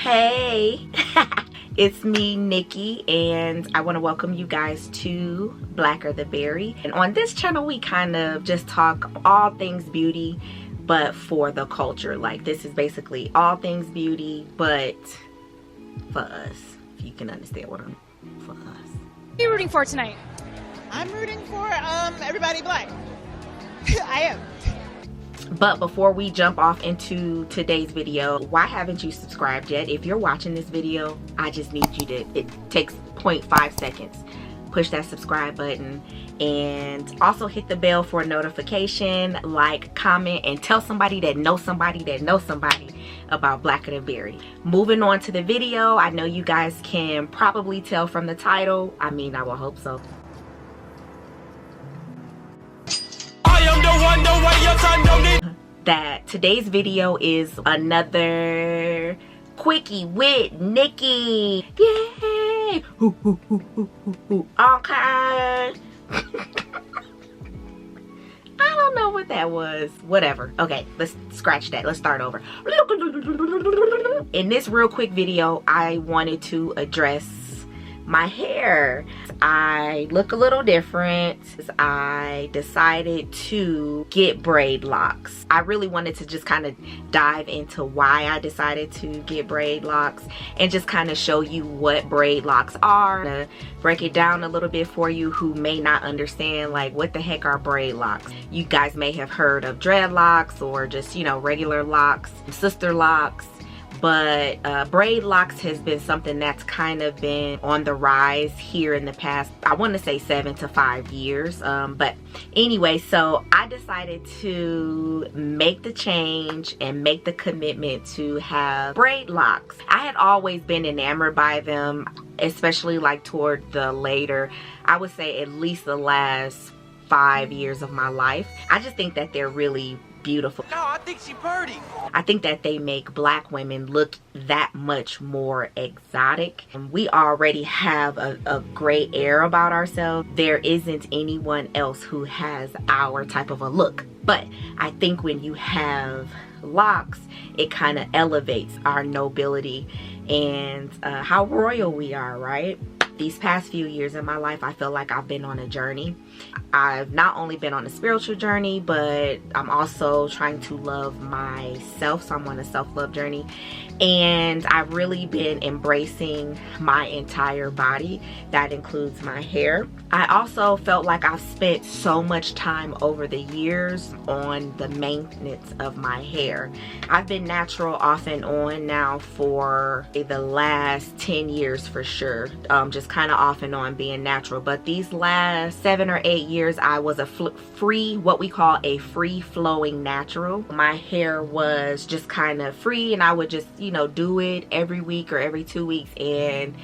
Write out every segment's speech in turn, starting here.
Hey, it's me, Nikki, and I want to welcome you guys to Blacker the Berry. And on this channel, we kind of just talk all things beauty, but for the culture. Like, this is basically all things beauty, but for us, if you can understand what I'm, for us. Who are you rooting for tonight? I'm rooting for everybody black. I am. But before we jump off into today's video, why haven't you subscribed yet? If you're watching this video, I just need you to, it takes 0.5 seconds. Push that subscribe button and also hit the bell for a notification, like, comment, and tell somebody that knows somebody that knows somebody about Blacker the Berry. Moving on to the video, I know you guys can probably tell from the title. I mean, I will hope so. That today's video is another quickie with Nikki. Yay! Okay. I don't know what that was. Whatever. Okay, let's scratch that. Let's start over. In this real quick video, I wanted to address my hair. I look a little different. I decided to get BraidLocs. I really wanted to just kind of dive into why I decided to get BraidLocs and just kind of show you what BraidLocs are. To break it down a little bit for you who may not understand, like, what the heck are BraidLocs. You guys may have heard of dreadlocks or just, you know, regular locks, sister locks. But BraidLocs has been something that's kind of been on the rise here in the past, I want to say 7 to 5 years. But anyway, so I decided to make the change and make the commitment to have BraidLocs. I had always been enamored by them, especially like toward the later, I would say at least the last 5 years of my life. I just think that they're really beautiful. No, I think she pretty. I think that they make black women look that much more exotic. And we already have a great air about ourselves. There isn't anyone else who has our type of a look. But I think when you have locks, it kind of elevates our nobility and how royal we are, right? These past few years in my life, I feel like I've been on a journey. I've not only been on a spiritual journey, but I'm also trying to love myself. So I'm on a self-love journey. And I've really been embracing my entire body. That includes my hair. I also felt like I've spent so much time over the years on the maintenance of my hair. I've been natural off and on now for the last 10 years for sure. Just kind of off and on being natural. But these last 7 or 8 years, I was a what we call a free flowing natural. My hair was just kind of free and I would just, you know, do it every week or every 2 weeks, and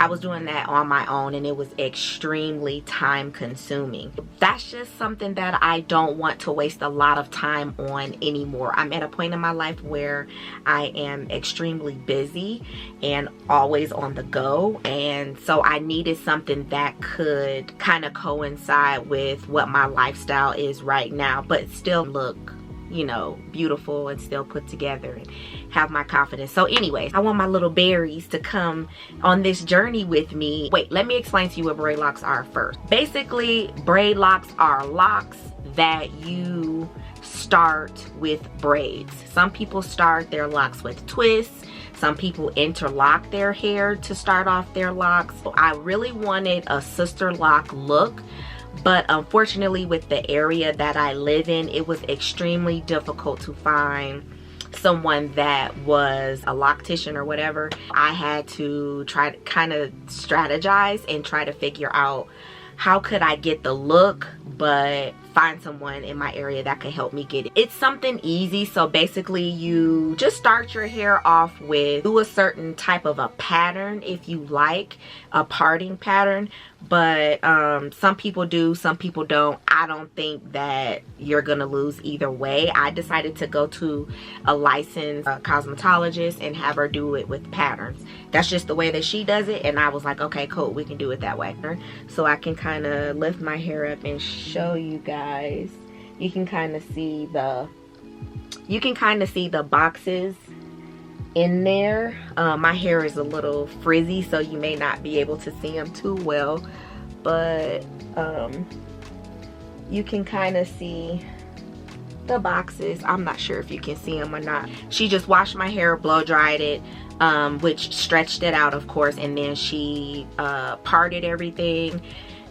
I was doing that on my own and it was extremely time consuming. That's just something that I don't want to waste a lot of time on anymore. I'm at a point in my life where I am extremely busy and always on the go, and so I needed something that could kind of coincide with what my lifestyle is right now, but still look, you know, beautiful and still put together and have my confidence. So anyways, I want my little berries to come on this journey with me. Wait, let me explain to you what BraidLocs are first. Basically, BraidLocs are locks that you start with braids. Some people start their locks with twists. Some people interlock their hair to start off their locks. So I really wanted a sister lock look. But unfortunately, with the area that I live in, it was extremely difficult to find someone that was a loctician or whatever. I had to try to kind of strategize and try to figure out how could I get the look but find someone in my area that could help me get it. It's something easy. So basically, you just start your hair off with, do a certain type of a pattern if you like, a parting pattern. But some people do, some people don't. I don't think that you're gonna lose either way. I decided to go to a licensed cosmetologist and have her do it with patterns. That's just the way that she does it, and I was like, okay, cool, we can do it that way. So I can kind of lift my hair up and show you guys. You can kind of see the boxes in there. My hair is a little frizzy, so you may not be able to see them too well, but you can kind of see the boxes. I'm not sure if you can see them or not. She just washed my hair, blow dried it, which stretched it out, of course, and then she parted everything,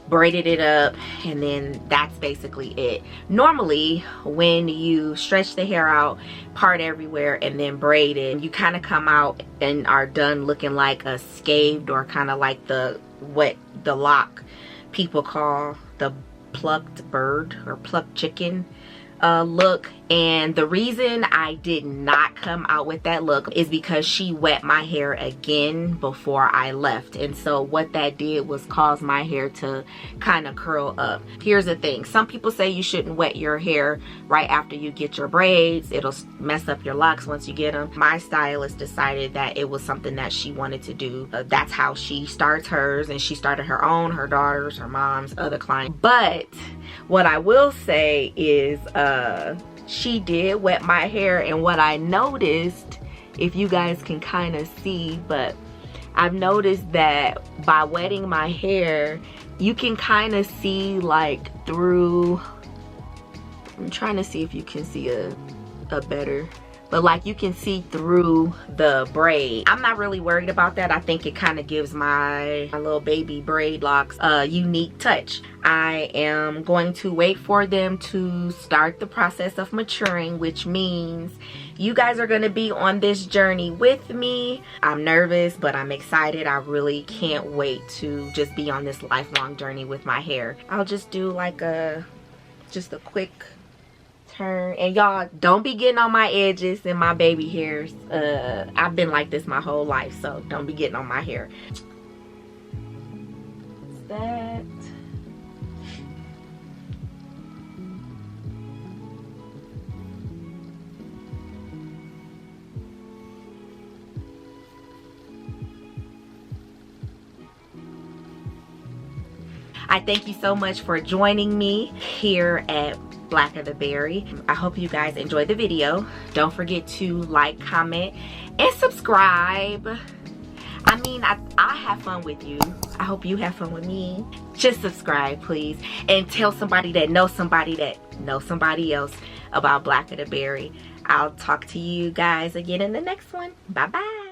braided it up, and then that's basically it. Normally when you stretch the hair out, part everywhere, and then braid it, you kind of come out and are done looking like a scathed, or kind of like what the lock people call the plucked bird or plucked chicken look. And the reason I did not come out with that look is because she wet my hair again before I left, and so what that did was cause my hair to kind of curl up. Here's the thing, some people say you shouldn't wet your hair right after you get your braids, it'll mess up your locks once you get them. My stylist decided that it was something that she wanted to do. That's how she starts hers, and she started her own, her daughters, her mom's, other clients. But what I will say is she did wet my hair, and what I noticed, if you guys can kind of see, but I've noticed that by wetting my hair, you can kind of see like through, I'm trying to see if you can see a better, but like you can see through the braid. I'm not really worried about that. I think it kind of gives my little baby BraidLocs a unique touch. I am going to wait for them to start the process of maturing, which means you guys are going to be on this journey with me. I'm nervous, but I'm excited. I really can't wait to just be on this lifelong journey with my hair. I'll just do like just a quick turn, and y'all don't be getting on my edges and my baby hairs. I've been like this my whole life, so don't be getting on my hair. That I thank you so much for joining me here at Black of the Berry. I hope you guys enjoyed the video. Don't forget to like, comment, and subscribe. I mean, I have fun with you. I hope you have fun with me. Just subscribe, please, and tell somebody that knows somebody that knows somebody else about Black of the Berry. I'll talk to you guys again in the next one. Bye bye.